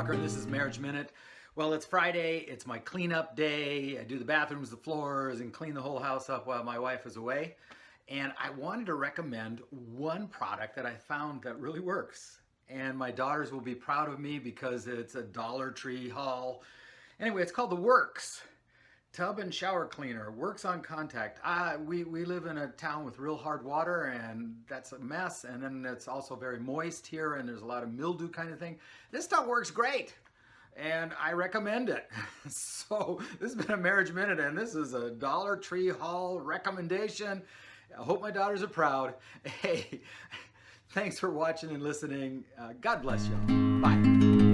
Walker, and this is Marriage Minute. Well, it's Friday, it's my cleanup day. I do the bathrooms, the floors, and clean the whole house up while my wife is away. And I wanted to recommend one product that I found that really works. And my daughters will be proud of me because it's a Dollar Tree haul. Anyway, it's called The Works Tub and Shower Cleaner. Works on contact. We live in a town with real hard water, and that's a mess. And then it's also very moist here, and there's a lot of mildew kind of thing. This stuff works great, and I recommend it. So this has been a Marriage Minute, and this is a Dollar Tree haul recommendation. I hope my daughters are proud. Hey, thanks for watching and listening. God bless you. Bye.